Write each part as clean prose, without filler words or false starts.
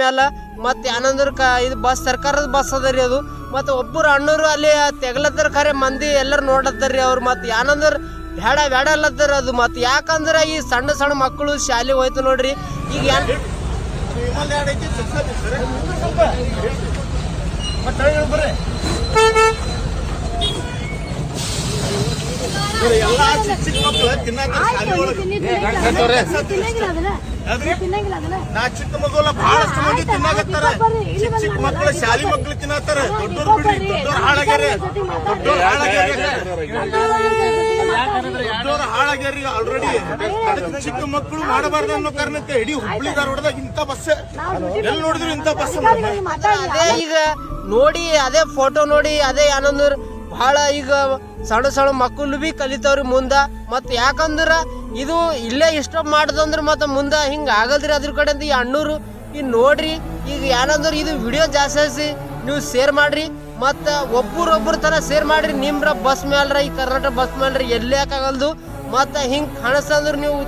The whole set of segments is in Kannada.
ಮ್ಯಾಲ ಮತ್ತೆ ಏನಂದ್ರ ಇದು ಬಸ್ ಸರ್ಕಾರದ ಬಸ್ ಅದರಿ ಅದು. ಮತ್ತೆ ಒಬ್ಬರು ಅಣ್ಣರು ಅಲ್ಲಿ ತೆಗ್ಲತ್ತಾರ ಖರೆ ಮಂದಿ ಎಲ್ಲರೂ ನೋಡ್ಲತ್ತಾರ್ರಿ ಅವ್ರು. ಮತ್ತೆ ಏನಂದ್ರ ಬೇಡ ಬೇಡ ಅಲ್ಲತ್ತಾರ ಅದು. ಮತ್ತೆ ಯಾಕಂದ್ರ ಈ ಸಣ್ಣ ಸಣ್ಣ ಮಕ್ಕಳು ಶಾಲೆಗೆ ಹೋಯ್ತು ನೋಡ್ರಿ. ಈಗ ನಾ ಚಿಕ್ಕ ಮಗುಲ್ಲ ಬಹಳಷ್ಟು ಮಂದಿ ತಿನ್ನಾಗತ್ತಾರ. ಚಿಕ್ಕ ಮಕ್ಕಳು ಶಾಲಿ ಮಕ್ಳು ತಿನ್ನತ್ತಾರ. ದೊಡ್ಡೋರ್ ಬಿಡ್ರಿ, ದೊಡ್ಡೋರ್ ಹಾಳಾಗ್ಯಾರ. ದೊಡ್ಡೋರ್ ಹಾಳಾಗ್ಯಾರ ಆಲ್ರೆಡಿ. ಚಿಕ್ಕ ಮಕ್ಕಳು ಮಾಡಬಾರ್ದು ಅನ್ನೋ ಕಾರಣಕ್ಕೆ ಇಡೀ ಹುಬ್ಳಿ ಧಾರವಾಡದಾಗ ಇಂಥ ಬಸ್ ಎಲ್ಲಿ ನೋಡಿದ್ರು ಇಂಥ ಬಸ್. ಅದೇ ಈಗ ನೋಡಿ ಅದೇ ಫೋಟೋ ನೋಡಿ ಅದೇ ಏನಂದ್ರ ಬಹಳ ಈಗ ಸಣ್ಣ ಸಣ್ಣ ಮಕ್ಕಳು ಬಿ ಕಲಿತಾವ್ರಿ ಮುಂದ. ಮತ್ ಯಾಕಂದ್ರ ಇದು ಇಲ್ಲೇ ಇಷ್ಟ ಮಾಡ್ದಂದ್ರ ಮತ್ತ ಮುಂದ ಹಿಂಗ ಆಗಲ್ರಿ. ಅದ್ರ ಕಡೆ ಈ ಅಣ್ಣೂರು ಈಗ ನೋಡ್ರಿ. ಈಗ ಏನಂದ್ರ ಇದು ವಿಡಿಯೋ ಜಾಸ್ತಿ ನೀವು ಶೇರ್ ಮಾಡ್ರಿ. ಮತ್ತ ಒಬ್ಬರೊಬ್ಬರ ತರ ಶೇರ್ ಮಾಡ್ರಿ. ನಿಮ್ರ ಬಸ್ ಮೇಲ್ರ ಈ ಕರ್ನಾಟಕ ಬಸ್ ಮೇಲ್ರಿ ಎಲ್ಲಿ ಯಾಕಾಗಲ್ದು. ಮತ್ತ ಹಿಂಗ್ ಕಾಣಿಸ್ತಂದ್ರ ನೀವು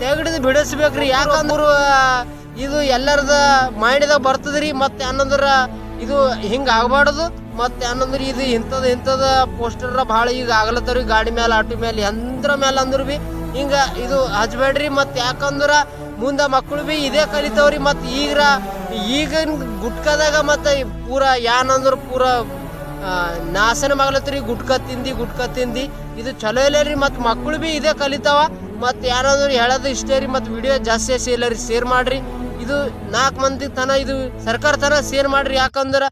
ತೆಗಡಿದ್ ಬಿಡಿಸ್ಬೇಕ್ರಿ. ಯಾಕಂದ್ರ ಇದು ಎಲ್ಲರದ ಮೈಂಡ್ದಾಗ ಬರ್ತದ್ರಿ. ಮತ್ತೆ ಏನಂದ್ರ ಇದು ಹಿಂಗ ಆಗ್ಬಾರ್ದು. ಮತ್ತೆ ಏನಂದ್ರ ಇದು ಇಂಥದ ಪೋಸ್ಟರ್ ಬಹಳ ಈಗ ಆಗ್ಲತ್ತವ್ರಿ. ಗಾಡಿ ಮೇಲೆ ಆಟೋ ಮೇಲೆ ಎಂದ್ರ ಮೇಲೆ ಅಂದ್ರ ಬಿ ಹಿಂಗ ಇದು ಹಚ್ಬೇಡ್ರಿ. ಮತ್ ಯಾಕಂದ್ರ ಮುಂದ ಮಕ್ಕಳು ಬಿ ಇದೇ ಕಲಿತಾವ್ರಿ. ಮತ್ ಈಗಿನ ಗುಟ್ಕದಾಗ ಮತ್ತೆ ಪೂರಾ ಏನಂದ್ರ ಪೂರಾ ನಾಶನ ಮಾಡ್ಲತ್ರಿ. ಗುಟ್ಕ ತಿಂದಿ ಇದು ಚಲೋ ಇಲ್ಲ ರೀ. ಮತ್ ಮಕ್ಕಳು ಬಿ ಇದೇ ಕಲಿತಾವ. ಮತ್ ಏನಂದ್ರ ಹೇಳೋದು ಇಷ್ಟೇ ರೀ. ಮತ್ ವಿಡಿಯೋ ಜಾಸ್ತಿ ಇಲ್ಲ ರೀ. ಶೇರ್ ಮಾಡ್ರಿ. ಇದು 4 ಮಂದಿ ತನ ಇದು ಸರ್ಕಾರ ತನ ಶೇರ್ ಮಾಡ್ರಿ. ಯಾಕಂದ್ರ